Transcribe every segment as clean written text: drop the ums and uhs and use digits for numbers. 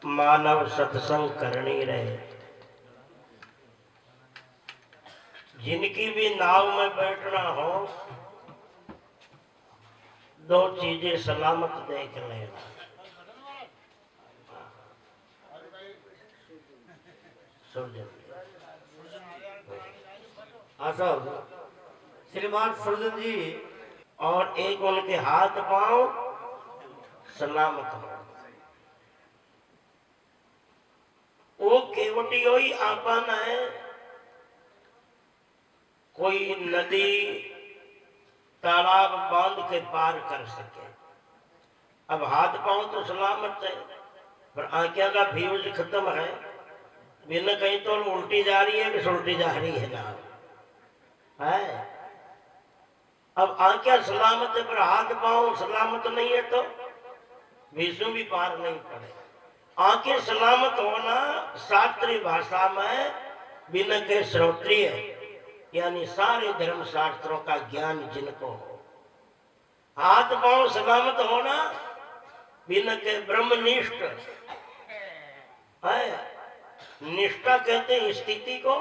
मानव सत्संग करनी रहे। जिनकी भी नाव में बैठना हो, दो चीजें सलामत देख लेना। श्रीमान सुरजन जी, और एक उनके हाथ पांव सलामत हो। वो केवटी होई आपन है, कोई नदी तालाब बांध के पार कर सके। अब हाथ पांव तो सलामत है, पर आंखें का फ्यूज खत्म है। बिना कहीं तो उल्टी जा रही है कि सुलटी जा रही है ना है। अब आंखें सलामत है पर हाथ पांव सलामत नहीं है, तो विष्णु भी पार नहीं पड़े। आंखें सलामत होना शास्त्रीय भाषा में बिना के श्रोत्रिय, यानी सारे धर्म शास्त्रों का ज्ञान जिनको हो। हाथ पांव सलामत होना बिना के ब्रह्मनिष्ठ है। निष्ठा कहते हैं स्थिति को,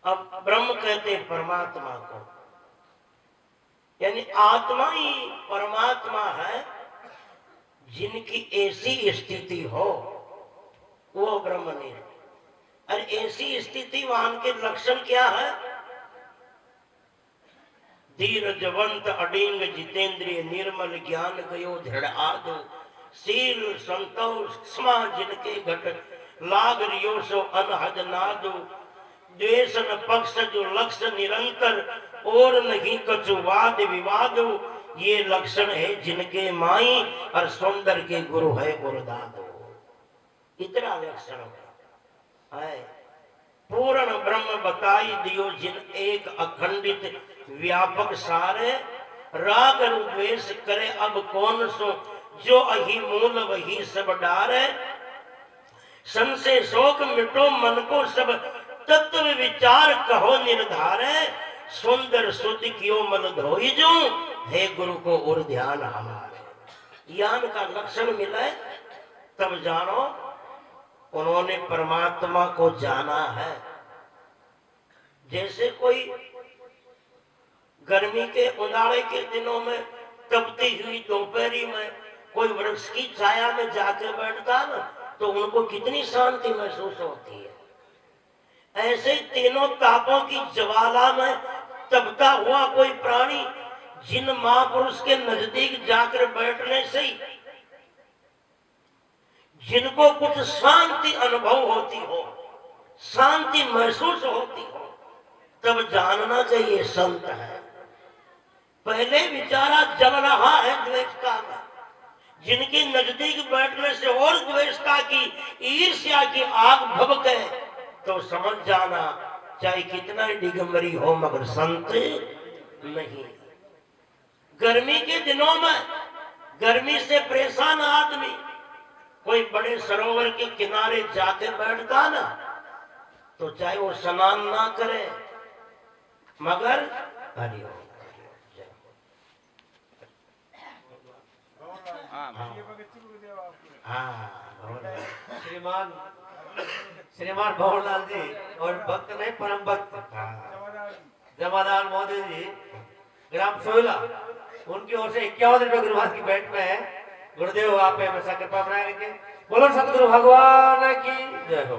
अब ब्रह्म कहते हैं परमात्मा को। यानी आत्मा ही परमात्मा है। जिनकी ऐसी स्थिति हो वो ब्रह्मनिष्ठ। और ऐसी स्थिति वहां के लक्षण क्या है? धीरजवंत अडिंग जितेंद्रिय निर्मल ज्ञान गयो दृढ़ आदो शील संतोष क्षमा जिनके घट लाग रियो सो अनहद नादो द्वेष न पक्ष जो लक्ष्य निरंतर और नहीं कछु वाद विवाद। ये लक्षण है जिनके माई और सौंदर्य के गुरु है और दादो। इतना लक्षण है। पूर्ण ब्रह्म बताई दियो जिन एक अखंडित व्यापक सारे। राग द्वेष करे अब कौन सो जो अही मूल वही सब डारे। संशय शोक मिटो मन को सब तत्व विचार कहो निर्धारे। सुंदर शुद्ध कियो मन धोई जो हे गुरु को और ध्यान हमारे। ज्ञान का लक्षण मिले तब जानो उन्होंने परमात्मा को जाना है। जैसे कोई गर्मी के उनाले के दिनों में तपती हुई दोपहरी में कोई वृक्ष की छाया में जाके बैठता ना, तो उनको कितनी शांति महसूस होती है। ऐसे तीनों तापों की ज्वाला में तपता हुआ कोई प्राणी जिन महापुरुष के नजदीक जाकर बैठने से ही जिनको कुछ शांति अनुभव होती हो, शांति महसूस होती हो, तब जानना चाहिए संत है। पहले विचारा जल रहा है द्वेषता में, जिनके नजदीक बैठने से और द्वेषता की ईर्ष्या की आग भभके, तो समझ जाना चाहे कितना दिगंबरी हो मगर संत नहीं। गर्मी के दिनों में गर्मी से परेशान आदमी कोई बड़े सरोवर के किनारे जाके बैठता ना, तो चाहे वो स्नान ना करे मगर हरिओम। श्रीमान श्रीमान भवरलाल जी और भक्त नहीं परम भक्त जमादार मोदी जी ग्राम सोयला, उनकी ओर से 51 रुपए गुरुवार की भेंट में है। गुरुदेव आप पे हमेशा कृपा बनाए रखें। बोलो सतगुरु भगवान की जय हो।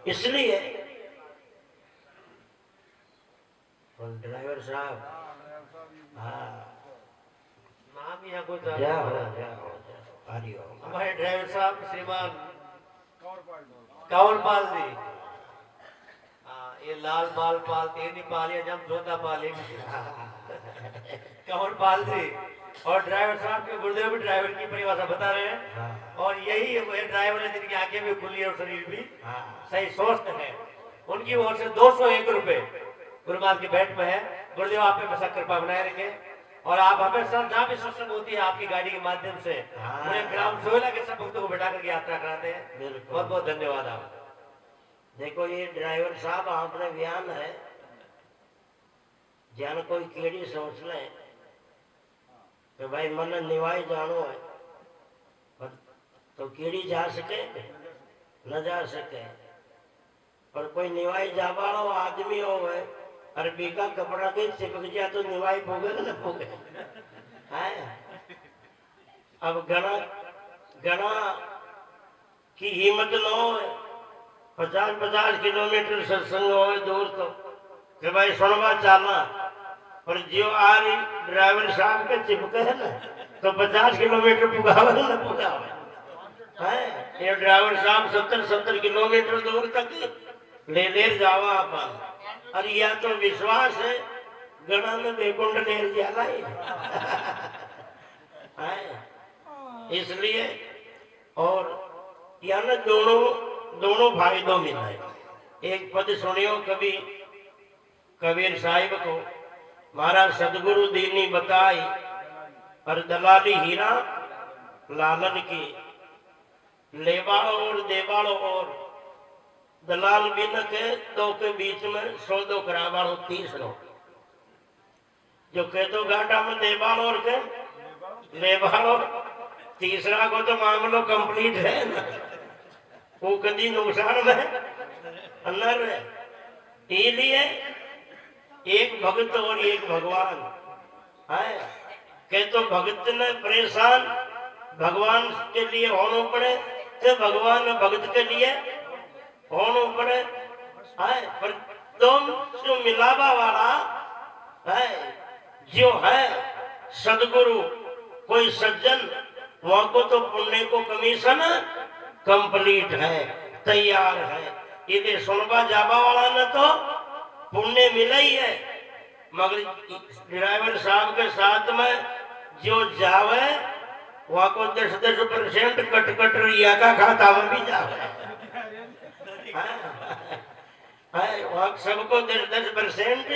इसलिए ड्राइवर साहब, नाम यहाँ कोई हरिओम। हमारे ड्राइवर साहब श्रीमान कंवरपाल जी, ये लाल माल पालते नहीं पालिया जब जोता पाले कंवरपाल जी। और ड्राइवर साहब के गुरुदेव भी ड्राइवर की परिभाषा बता रहे हैं। और यही ड्राइवर है जिनकी आंखें भी खुली और शरीर भी सही स्वस्थ है। उनकी ओर से 201 रुपए गुरुमाल की भेंट में है। गुरुदेव आप पे हमेशा कृपा बनाए रखें। और आप हमेशा जहाँ भी सत्संग होती है आपकी गाड़ी के माध्यम से पूरे ग्राम सोयला के सब भक्तों को बैठा करके यात्रा कराते हैं। बहुत बहुत धन्यवाद। आप देखो ये ड्राइवर साहब आपने बयान है, जन कोई केड़ी सोच ले कि भाई मन निवाई जानो है, तो कीड़ी जा सके न जा सके। पर कोई निवाई जाबाड़ो आदमी हो अरबी का कपड़ा के चिपक गया तो निवाई भोगे न भोगे है। अब गणा गणा की हिम्मत न हो 50-50 किलोमीटर सत्संग हो दूर तो कि भाई सुनवा चालना, पर जो आ रही ड्राइवर साहब के चिपके है ना तो 50 किलोमीटर पुगावे न पुगावे है। ये ड्राइवर साहब 70-70 किलोमीटर दूर तक ले जावा अपन। और या तो विश्वास है गणा में बेकुंड ले जाला है इसलिए। और या न दोनों फायदों मिला है। एक पद सुनियो कभी कबीर साहिब को महाराज सदगुरु दीनी बताई और दलाली हीरा लालन की लेवाड़ो और देवाड़ो और दलाल बिन के दो के बीच में सौदो करावाड़ो 30 लो जो कह दो घाटा में देवाड़ो और के लेवाड़ो तीसरा को तो मामलो कंप्लीट है ना वो कभी नुकसान में अंदर है। इसलिए एक भक्त और एक भगवान है के तो भक्त ने परेशान भगवान के लिए होना पड़े तो भगवान ने भक्त के लिए होना पड़े है। पर तुम जो मिलावा वाला है जो है सदगुरु कोई सज्जन वहां को तो पुण्य को कमीशन कंप्लीट है तैयार है। ये सुनवा जाबा वाला ने तो पुण्य मिला ही है मगर ड्राइवर साहब के साथ में जो जावे वहां को 10% कट रिया का खाता में भी जावे वहां सबको 10%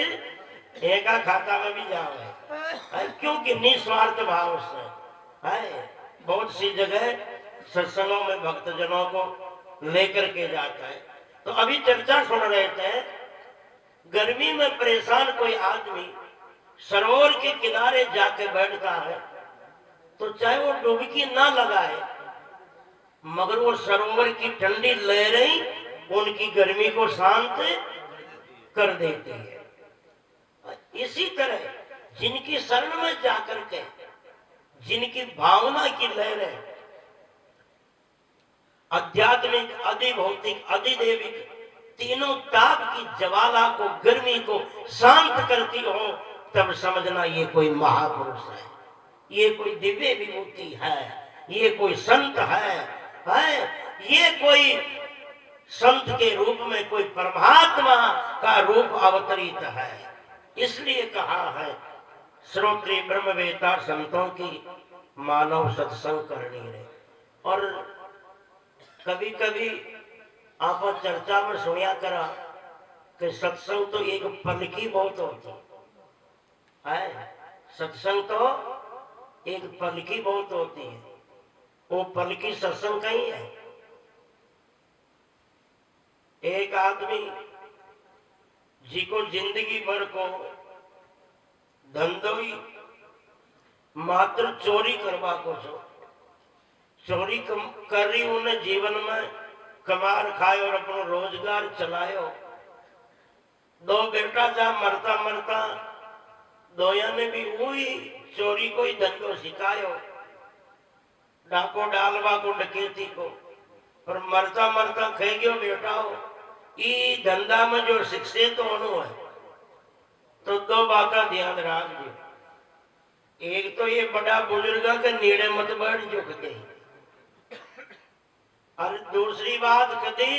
एक खाता में भी जावे क्योंकि निस्वार्थ भाव से है। बहुत सी जगह सत्संगों में भक्तजनों को लेकर के जाता है। तो अभी चर्चा सुन रहे थे गर्मी में परेशान कोई आदमी सरोवर के किनारे जाके बैठता है तो चाहे वो डुबकी ना लगाए मगर वो सरोवर की ठंडी लहरें उनकी गर्मी को शांत कर देती है। इसी तरह जिनकी शरण में जाकर के जिनकी भावना की लहरें आध्यात्मिक अधिभौतिक अधिदेविक तीनों ताप की ज्वाला को गर्मी को शांत करती हो तब समझना ये कोई महापुरुष है, ये कोई दिव्य विभूति है, ये कोई संत है ये कोई संत के रूप में कोई परमात्मा का रूप अवतरित है। इसलिए कहा है श्रोत्री ब्रह्मवेता संतों की मानव सत्संग करनी है। और कभी कभी आप चर्चा में सुनिया करा कि सत्संग तो एक पलकी बहुत होती है। सत्संग तो एक पलकी बहुत होती है। वो पलकी सत्संग कहीं है। एक आदमी जी को जिंदगी भर को धंधोई मात्र चोरी करवा को छो चोरी कर रही उन्हें जीवन में कमार खाए और अपना रोजगार चलायो। दो बेटा जा मरता मरता दोया ने भी हुई चोरी को ही धंधो सिखायो डाको डालवा को डकेती को पर मरता मरता खे गयो बेटा हो ई धंधा में जो शिक्षे तो होनो है तो दो बातें ध्यान रख दो। एक तो ये बड़ा बुजुर्ग के नीड़े मत बैठ जो कदे और दूसरी बात कदी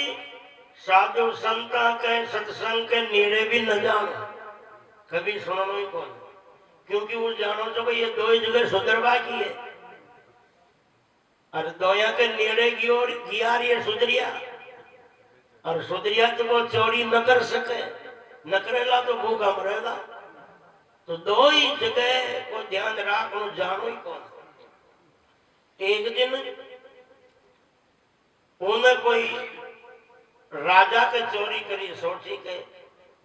साधु संता के सत्संग के नीड़े भी न जानो कभी सुनो ही कौन क्योंकि वो जानो तो भाई ये दो ही जगह सुधरवा की है और दोया के नीड़े की ओर किया ये सुधरिया और सुधरिया तो वो चोरी न कर सके न करेला तो भूखा मरेगा। तो दो ही जगह को ध्यान रखो जानो ही कौन। एक दिन उन्हें कोई राजा के चोरी करी सोची के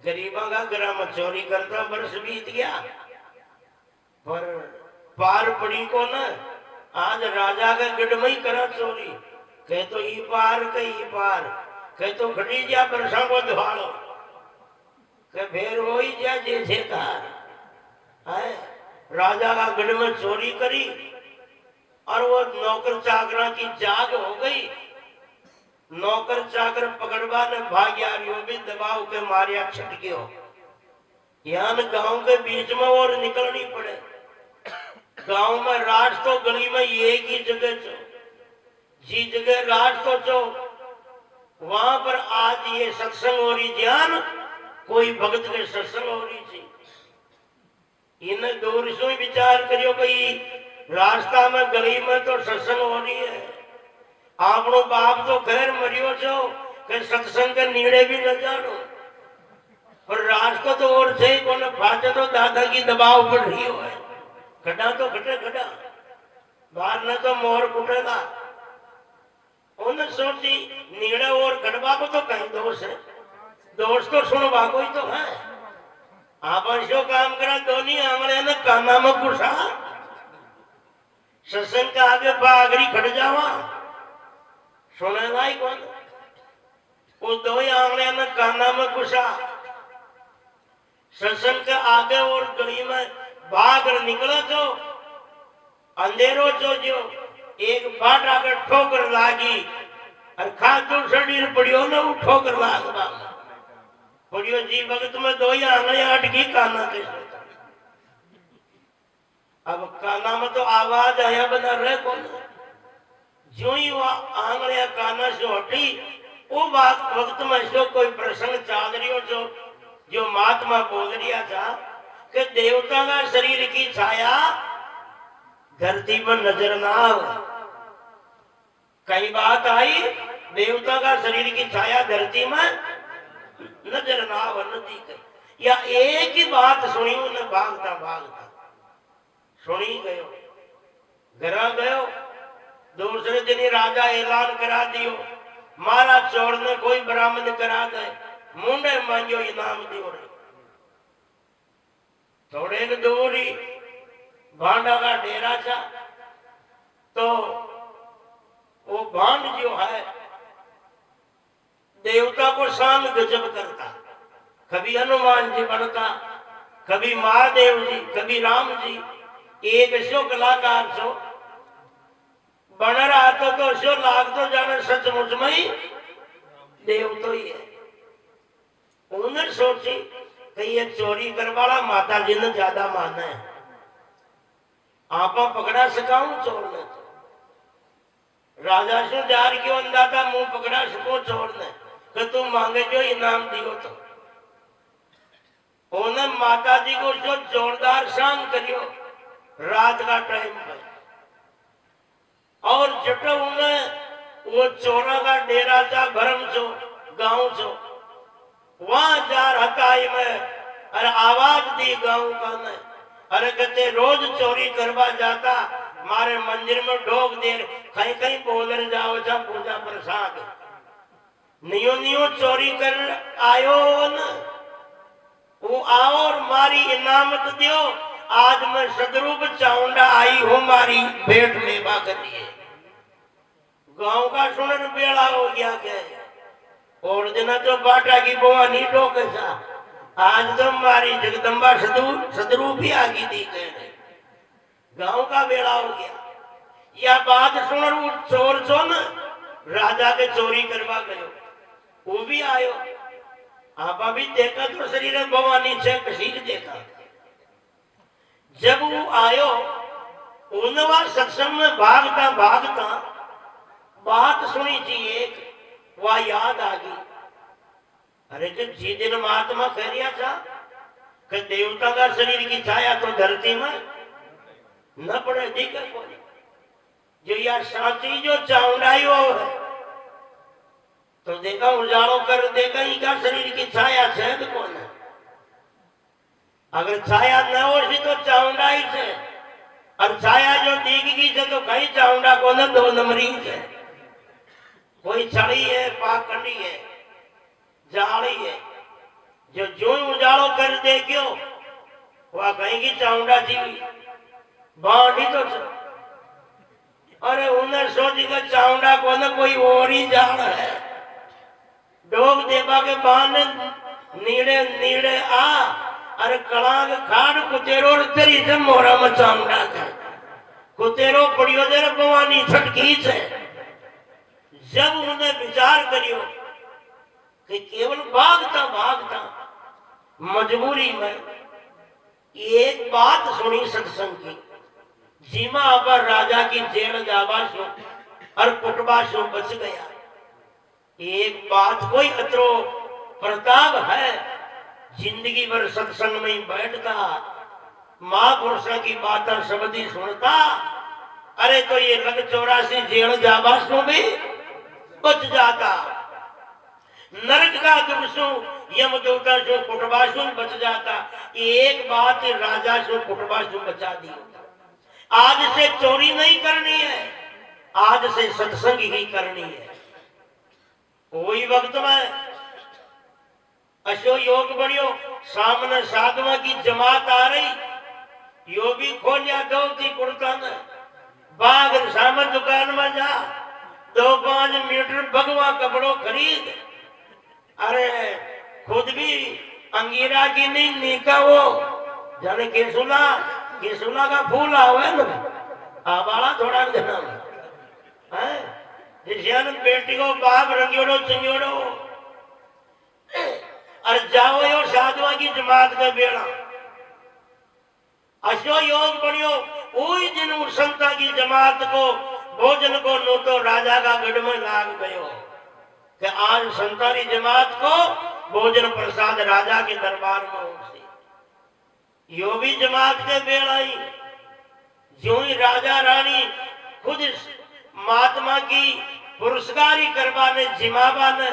गरीबा का घर में चोरी करता वर्ष बीत गया पर पार पड़ी को न आज राजा के गढ़ में ही करा चोरी, कहे तो ई पार के ई पार, कहे तो घटी जा बरसा को धवालो, कहे फिर हो ही जा जैसे कार है। राजा का गढ़ में चोरी करी और वो नौकर चाकरा की जाग हो गई। नौकर चाकर पकड़वा ने भाग्या भी दबाव के मारिया छटक्यो। यहाँ गांव के बीच में और निकलनी पड़े। गांव में राज तो गली में एक ही जगह चो, जी जगह राज तो चो वहां पर आज ये सत्संग हो रही ज्ञान कोई भगत के सत्संग हो रही थी। इन दूर से विचार करियो भाई रास्ता में गली में तो सत्संग हो रही है। आपनो बाप तो खैर मरियो छो कि सत्संग के नीड़े भी न जानो, और रास्ता तो और से कोने फाटे तो दादा की दबाव पड़ रही हो है। खड़ा तो खटे खड़ा बाहर न तो मोर कुटेगा। उन्हें सोची नीड़े और खड़वा को तो कहीं दोष है, दोष तो सुनवा को ही तो है। आप जो काम करा दोनों आंगले ने काना में घुसा सत्संग का आगे बागरी खड़ जावा सुनेगा ही कौन। वो दो ही आंगले ने काना में घुसा सत्संग के आगे और गली में भाग निकलो जो अंधेरो जो एक बाट आकर ठोकर लागी और खातू शरीर पड़ियो न वो ठोकर लाग पड़ियो जी भगत में दो ही आंगले अटकी काना के। अब काना में तो आवाज आया बना रहे कौन। जो ही वो आंगले काना से हटी वो बात वक्त में जो कोई प्रसंग चाल रही हो जो महात्मा बोल रिया था कि देवता का शरीर की छाया धरती पर नजर ना आवे। कई बात आई देवता का शरीर की छाया धरती में नजर ना आवे नदी के, या एक ही बात सुनी उन्हें भागता भागता सुनी गयो घरा गयो। दूसरे दिन ही राजा ऐलान करा दियो मारा चोर ने कोई बरामद करा दे मुंडे मांगो इनाम दियो। थोड़े दूर ही भांडा का डेरा था तो वो भांड जो है देवता को शान गजब करता। कभी हनुमान जी बनता, कभी महादेव जी, कभी राम जी। एक शो कलाकार छो बन रहा तो शो लाग तो जाने सचमुच में ही देव तो ही है। उन्हें सोची कि ये चोरी करवाला माता जी ने ज्यादा माना है, आप पकड़ा सकाऊं चोर ने। तो राजा से जार क्यों अंदाजा मुंह पकड़ा सको चोर ने कि तुम मांगे जो इनाम दियो। तो उन्हें माता जी को जो जोरदार शान करियो रात का टाइम पे, और जट उन्हें वो चोरा का डेरा था भरम चो गांव चो वहां जा हताई में अरे आवाज दी गांव का ने अरे कहते रोज चोरी करवा जाता मारे मंदिर में ढोक दे कहीं कहीं बोलर जाओ जा पूजा प्रसाद नियो नियो चोरी कर आयो न वो आओ और मारी इनामत दियो। आज मैं सदरूप चाउंडा आई हूं मारी भेंट लेवा करिए। गांव का सुनर बेड़ा हो गया के और दिन तो बाटा की बोआ नहीं ढोके सा आज तो मारी जगदम्बा सदरूप ही आगी दी गए। गांव का बेड़ा हो गया। या बात सुनर वो चोर चो न राजा के चोरी करवा गयो वो भी आयो। आपा भी देखा तो शरीर भवानी से कसीक देखा। जब वो आयो उनवा सत्संग में भागता भागता बात सुनी थी एक वह याद आ गई। अरे जब जी दिन महात्मा कह रिया था कि देवता का शरीर की छाया तो धरती में न पड़े दिखे कोई जो या साची जो चाउंडाई हो है तो देखा उजाड़ो कर देखा इनका शरीर की छाया है कौन है। अगर छाया न हो तो चाउंडाई से और छाया जो दीगी से तो कहीं चाउंडा को न दो नंबरी से कोई छड़ी है पाखंडी है जाली है जो जो उजाड़ो कर दे क्यों वह कहीं की चाउंडा जीवी बाढ़ी तो अरे उन्हें सोची का चावड़ा को न कोई और ही जान है। डोग देवा के बहाने नीड़े नीड़े आ अरे कलांग खाड़ कुतेरो तेरी से मोरा में चावड़ा का कुतेरो पड़ियो तेरे भवानी छटकी से। जब उन्हें विचार करियो कि केवल भागता भागता मजबूरी में एक बात सुनी सत्संग की, जीमा अबर राजा की जेल जाबाशो और कुटबाशो बच गया। एक बात कोई अतरो प्रताप है, जिंदगी भर सत्संग में बैठता महापुरुषों की बातें शब्दी सुनता, अरे तो ये लग 84 जेल जाबाशो भी बच जाता। नरक का दुर्सु यमदूता से कुटबाशु बच जाता। एक बात राजा से कुटबाशु बचा दी। आज से चोरी नहीं करनी है, आज से सत्संग ही करनी है। कोई वक्त में अशो योग बनियो, सामने साधुआ की जमात आ रही, यो भी खोलिया दो थी कुर्ता ने बाग सामने दुकान में जा 2-5 मीटर भगवा कपड़ों खरीद। अरे खुद भी अंगीरा की नहीं नीका वो जाने केसुला का फूल आवे ना आवाला थोड़ा देना है जिसे बेटी को बाप रंगियोड़ो चिंगियोड़ो। और जाओ यो साधुआ की जमात का बेड़ा अशो योग बनियो। वही दिन उस संता की जमात को भोजन को नो तो राजा का गढ़ में लाग गयो कि आज संतानी जमात को भोजन प्रसाद राजा के दरबार में उठे। यो भी जमात के बेड़ाई जो ही राजा रानी खुद महात्मा की पुरस्कारी करवाने जिमाबा ने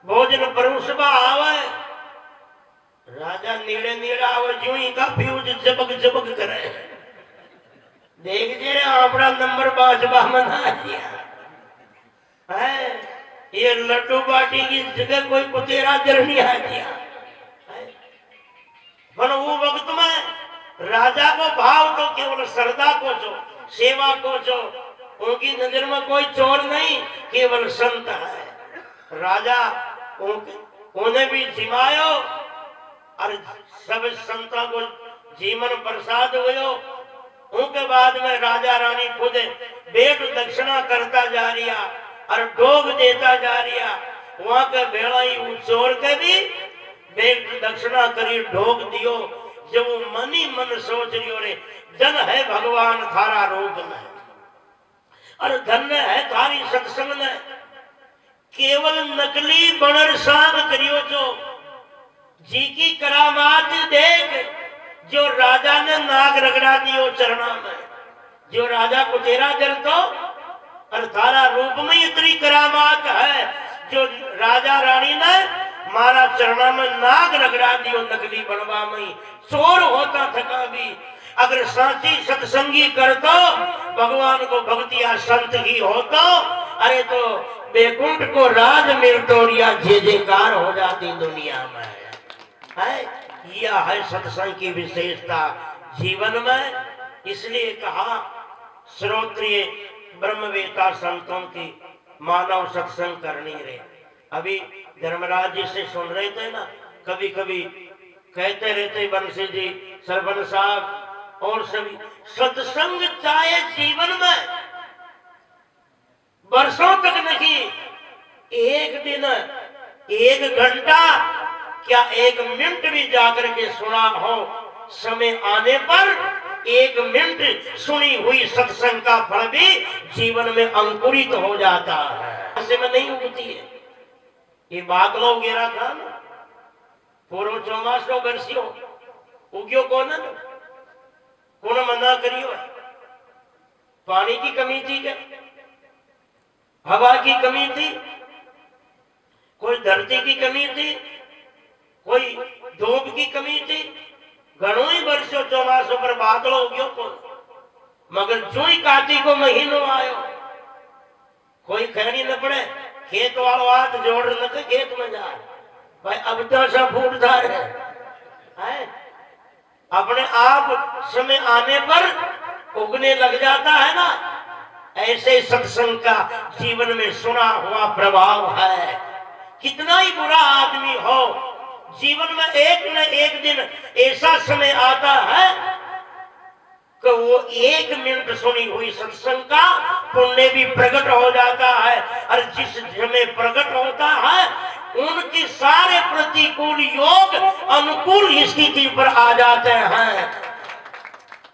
भोजन परोसबा आवे। राजा नीड़े नीड़ा आवे जो ही का फ्यूज जबक जबक करे देख जे अपना नंबर बाजबा मना दिया है। ये लड्डू बाटी की जगह कोई कुतेरा जरनी आ दिया। पर वो वक्त में राजा को भाव तो केवल श्रद्धा को जो सेवा को जो उनकी नजर में कोई चोर नहीं, केवल संत है। राजा उन्हें भी जिमायो और सब संतों को जीवन प्रसाद हुयो। उनके बाद में राजा रानी खुद भेंट दक्षिणा करता जा रिया और डोग देता जा रिया। वहां के भेड़ाई चोर के भी भेंट दक्षिणा करी ढोक दियो। जब वो मनी मन सोच रियो रे धन है भगवान थारा रूप में और धन्य है थारी सत्संग ने। केवल नकली बनर सांग करियो जो जी की करामात देख जो राजा ने नाग रगड़ा दियो चरणा में। जो राजा को तेरा जल तो और थारा रूप में इतनी करामात है जो राजा रानी ने मारा चरणा में नाग रगड़ा दियो नकली बनवा में। चोर होता थका भी अगर सांची सत्संगी करतो भगवान को भक्तिया संत ही होतो अरे तो बैकुंठ को राज मिलतोरिया जे जयकार हो जाती दुनिया में है। यह है सत्संग की विशेषता जीवन में। इसलिए कहा श्रोत्रिय ब्रह्मवेता संतों की मानव सत्संग करनी रे। अभी धर्मराज जी से सुन रहे थे ना, कभी कभी कहते रहते बंसी जी सरपंच साहब और सभी सत्संग चाहे जीवन में वर्षों तक नहीं, एक दिन एक घंटा क्या एक मिनट भी जाकर के सुना हो, समय आने पर 1 मिनट सुनी हुई सत्संग का फल भी जीवन में अंकुरित हो जाता है। ऐसे में नहीं उगती है ये बात लोग गिरा था ना पूर्व 4 वर्षियों उग्यो कौन कौन मना करियो। पानी की कमी थी क्या, हवा की कमी थी, कोई धरती की कमी थी, कोई धूप की कमी थी। घणों ही वर्षों 4 पर बादल हो गयो कौन, मगर जो ही कार्तिक को महीनो आयो कोई खैनी न पड़े। खेत वालों हाथ जोड़ न के खेत में जा भाई अब तो सब फूट था है। अपने आप समय आने पर उगने लग जाता है ना। ऐसे सत्संग का जीवन में सुना हुआ प्रभाव है। कितना ही बुरा आदमी हो, जीवन में एक न एक दिन ऐसा समय आता है कि वो 1 मिनट सुनी हुई सत्संग का पुण्य भी प्रकट हो जाता है, और जिस समय प्रकट होता है उनकी सारे प्रतिकूल योग अनुकूल स्थिति पर आ जाते हैं।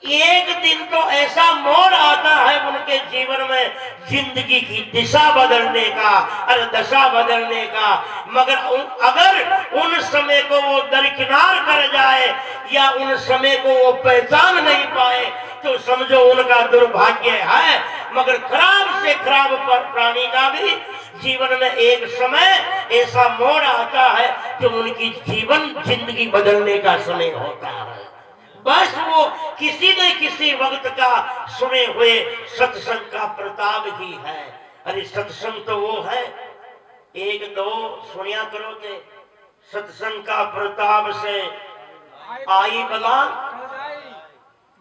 एक दिन तो ऐसा मोड़ आता है उनके जीवन में, जिंदगी की दिशा बदलने का और दशा बदलने का, मगर अगर उन समय को वो दरकिनार कर जाए या उन समय को वो पहचान नहीं पाए तो समझो उनका दुर्भाग्य है। मगर खराब से खराब प्राणी का भी जीवन में एक समय ऐसा मोड़ आता है कि उनकी जीवन जिंदगी बदलने का समय होता है। बस वो किसी न किसी वक्त का सुने हुए सत्संग का प्रताप ही है। अरे सत्संग तो वो है, 1-2 सुनिया करो थे, सत्संग का प्रताप से आई बला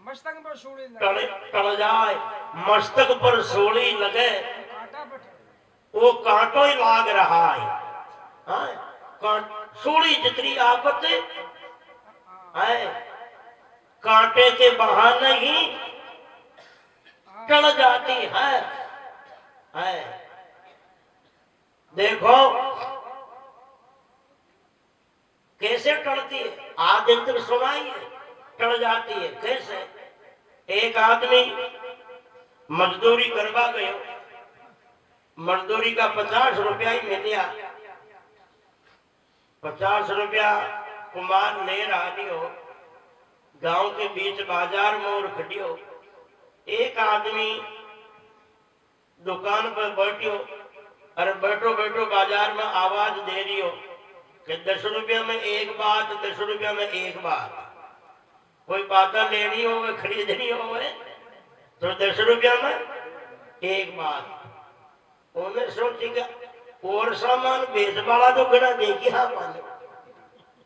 मस्तक पर सूली टल जाए, मस्तक पर सूली लगे, वो कांटो ही लाग रहा है। सूली जितनी आफत है कांटे के बहाने ही टल जाती है। देखो कैसे टलती है, आज तक सुनाई है, टल जाती है कैसे। एक आदमी मजदूरी करवा गयो, मजदूरी का 50 रुपया ही मिलिया, 50 रुपया कुमार ले रही हो, गांव के बीच बाजार में और खटियो। एक आदमी दुकान पर बैठियो, अरे बैठो बैठो बाजार में आवाज दे रही हो कि 10 रुपया में एक बात, 10 रुपया में एक बात। कोई बात लेनी हो खरीदनी हो तो 10 रुपया में एक बात। उन्हें सोचेगा और सामान बेच वाला तो गड़ा देखी हाँ मानो,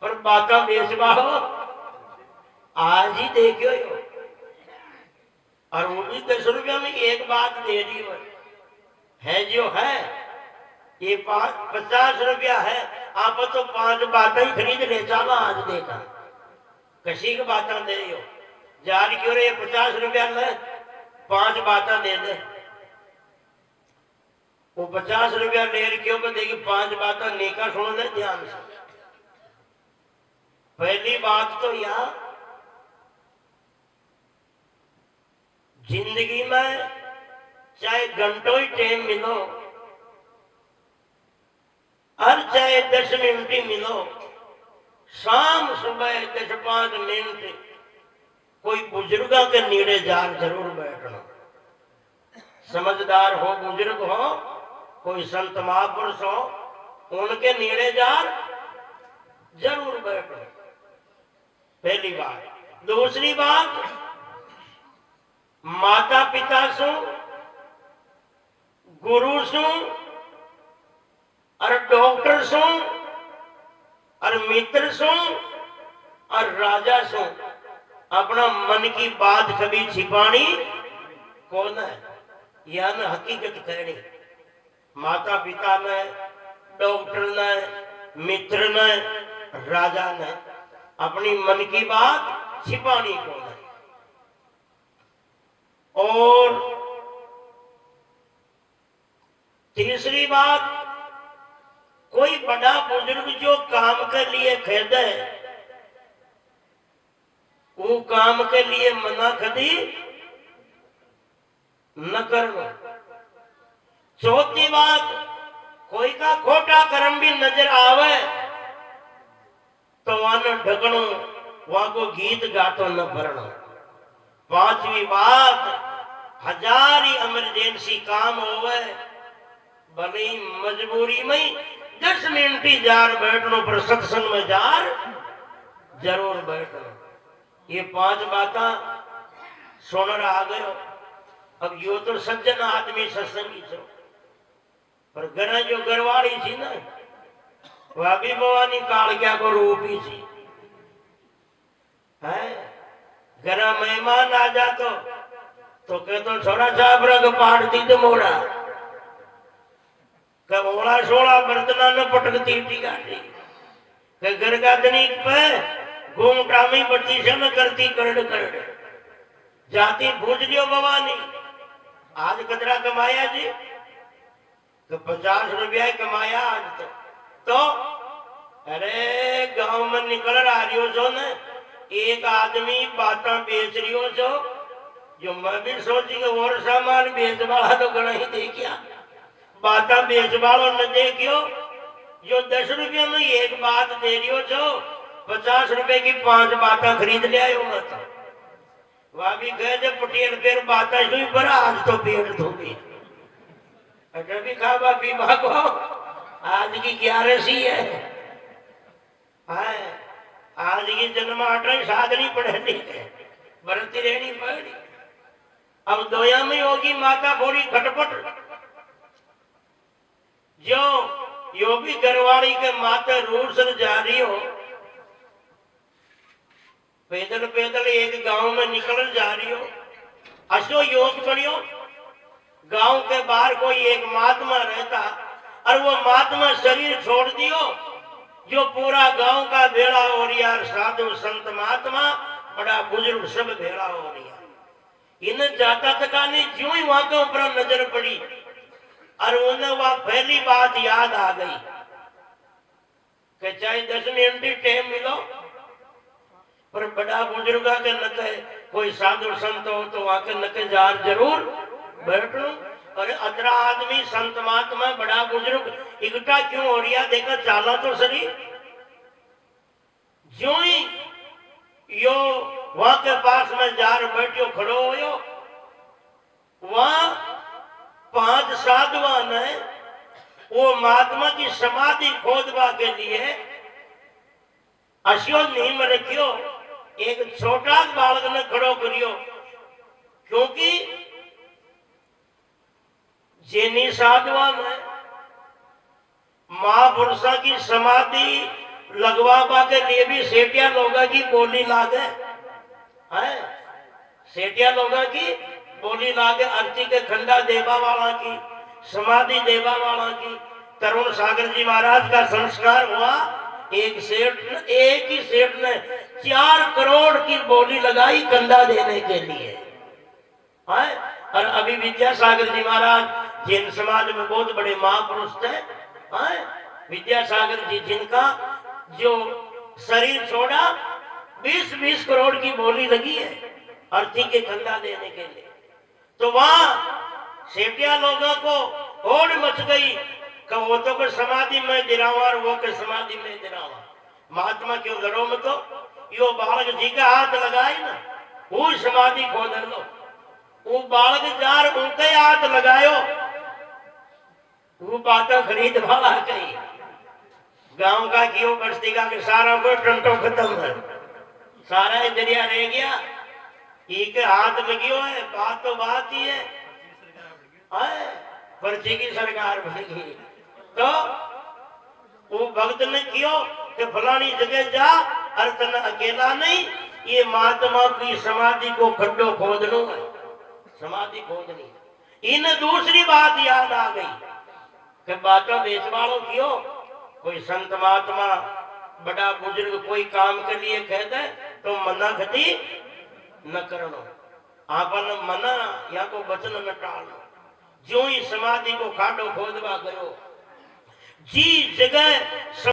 पर बात बेच वाला आज ही देखियो यो। और वो भी 10 रुपया में एक बात दे रही है जो है ये 50 रुपया है, आप तो 5 बातें ही खरीद ले चला। आज देखा कसी की बातें दे हो जार क्यों रे 50 रुपया में 5 बातें दे दे। वो 50 रुपया ले क्यों को देगी 5 बातें नेका सुन ले ध्यान से। पहली बात तो यहाँ जिंदगी में चाहे घंटों ही टाइम मिलो और चाहे 10 मिनट ही मिलो, शाम सुबह 10-5 मिनट कोई बुजुर्गों के नीड़े जार जरूर बैठना। समझदार हो बुजुर्ग हो, कोई संत महापुरुष हो, उनके नीड़े जार जरूर बैठो, पहली बात। दूसरी बात, माता पिता सु, गुरु सु और डॉक्टर सु और मित्र सु और राजा सु अपना मन की बात कभी छिपानी कौन है, या न हकीकत कहनी। माता पिता ने, डॉक्टर ने, मित्र ने, राजा ने अपनी मन की बात छिपानी कौन है। और तीसरी बात, कोई बड़ा बुजुर्ग जो काम के लिए खेदे वो काम के लिए मना कभी न करना। चौथी बात, कोई का खोटा कर्म भी नजर आवे तो वहां ढकनो, वहां को गीत गातो न भरना। पांचवी बात, हजार ही इमरजेंसी काम होवे भले ही मजबूरी में 10 मिनट ही जार बैठनो, पर सत्संग में जार जरूर बैठनो। ये 5 बातें सुन आ गयो। अब यो तो सज्जन आदमी सत्संगी छो, पर घर जो घरवाड़ी थी ना वह भी भवानी कालिया को रूपी थी है। घर मेहमान आ जातो तो कह तो छोरा साहब रंग पाड़ती तो मोड़ा कबोला 16 बर्तना न पटकती टिकाटी के घर का दनी पे घूमटा में बत्ती से न करती करड़ करड़ जाती भूज लियो भवानी आज कतरा कमाया जी तो 50 रुपया कमाया आज तो अरे गांव में निकल रहा रियो जो न एक आदमी बाता बेच रियो जो जो मैं भी सोची कि और सामान बेच वाला तो गणा ही देखिया बाता बेच वालों न देखियो जो 10 रुपये में एक बात दे रियो जो 50 रुपए की 5 बाता खरीद ले आयो मत वह भी गए जब पटेल फिर बाता हुई पर आज तो पेट धोगी अगर भी खावा पीवा को आज की 11 है आज की जन्माष्टमी साधनी पढ़नी है बरती रहनी पड़ी अब दोया में होगी माता बोली खटपट जो योगी घरवाली के माता रूसर जा रही हो पैदल पैदल एक गांव में निकल जा रही हो अशो योग पड़ियो गांव के बाहर कोई एक महात्मा रहता और वो महात्मा शरीर छोड़ दियो जो पूरा गांव का भेड़ा हो रहा साधु संत महात्मा बड़ा बुजुर्ग सब भेड़ा हो रहा इन जाता तका ने ज्यों ही वहां के ऊपर नजर पड़ी और उन्हें वह पहली बात याद आ गई कि चाहे 10 मिनट ही टाइम मिलो पर बड़ा बुजुर्ग के नके कोई साधु संत हो तो वहां के नके जार जरूर बैठ लो और अतरा आदमी संत महात्मा बड़ा बुजुर्ग इकट्ठा क्यों हो रहा देखा चाला तो सही जो ही यो वहां के पास में जार बैठो खड़ो हो वहां 5 साधुआ ने वो महात्मा की समाधि खोदवा के लिए अश्यो नीम रखियो एक छोटा बालक ने खड़ो करियो क्योंकि जेनी साधुआ में महापुरुषा की समाधि लगवाबा के लिए भी सेठिया लोगा की बोली लागे है सेठिया लोगा की बोली लागे अर्थी के खंडा देवा वाला की समाधि देवा वाला की तरुण सागर जी महाराज का संस्कार हुआ एक ही सेठ ने 4 करोड़ की बोली लगाई कंधा देने के लिए है और अभी विद्यासागर जी महाराज जैन समाज में बहुत बड़े महापुरुष थे विद्यासागर जी जिनका जो शरीर छोड़ा 20-20 करोड़ की बोली लगी है अर्थी के कंधा देने के लिए तो वहां सेठिया लोगों को होड़ मच गई कि वो तो के समाधि में दिरावा और वो के समाधि में दिरावा महात्मा क्यों लड़ो में तो यो बालक जी का हाथ लगाए ना वो समाधि खोद लो वो बालक जार उनके हाथ लगायो वो बात खरीद वाला कही गांव का क्यों बस्ती का कि सारा को टंटो खत्म है सारा ही दरिया रह गया एक हाथ लगियो है बात तो बात ही है पर्ची की सरकार बन गई तो वो भक्त ने क्यों कि फलानी जगह जा और तन अकेला नहीं ये महात्मा की समाधि को खड्डो खोदनो है समाधि खोदनी इन दूसरी बात याद आ गई कि बातों बेच वालों क्यों कोई संत महात्मा बड़ा बुजुर्ग कोई काम के लिए कहते तो मना खती न करनो आपन मना या को वचन न टालो जो ही समाधि को खाडो खोदवा गयो जी जगह